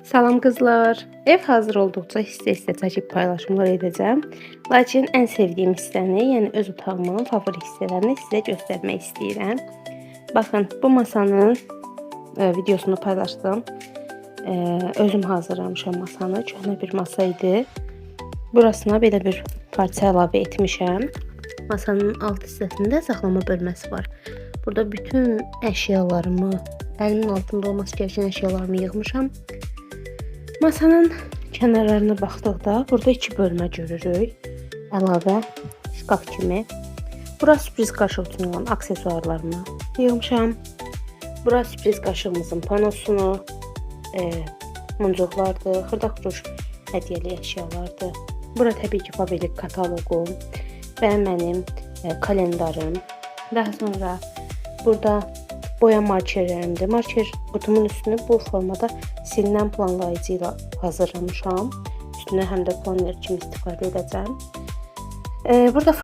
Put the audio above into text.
Salam qızlar. Ev hazır olduqca hissə-hissə çəkib paylaşımlar edəcəm. Lakin ən sevdiyim hissəni, yəni öz otağımın favori hissələrini sizə göstərmək istəyirəm. Baxın, bu masanın videosunu paylaşdım. Özüm hazırlamışam masanı. Köhnə bir masa idi. Burasına belə bir parça əlavə etmişəm. Masanın alt hissəsində saxlama bölməsi var. Burada bütün əşyalarımı, əlimin altında olması gerəkən əşyalarımı yığmışam. Masanın kənarlarına baxdıqda burada 2 bölmə görürük. Əlavə şkaf kimi. Bura sürpriz qaşıq üçün olan aksesuarlarımı yığmışam. Bura sürpriz qaşığımızın panosunu, muncuqlardır, xırda-xuruş hədiyyəli əşyalardır. Bura təbii ki, Fabelik kataloqum və mənim kalendarım. Daha sonra burada boya markerlərimdir. Marker qutumun üstünü bu formada silinən planlayıcı ilə hazırlamışam. Üstünə həm də planner kimi istifadə edəcəm. Burada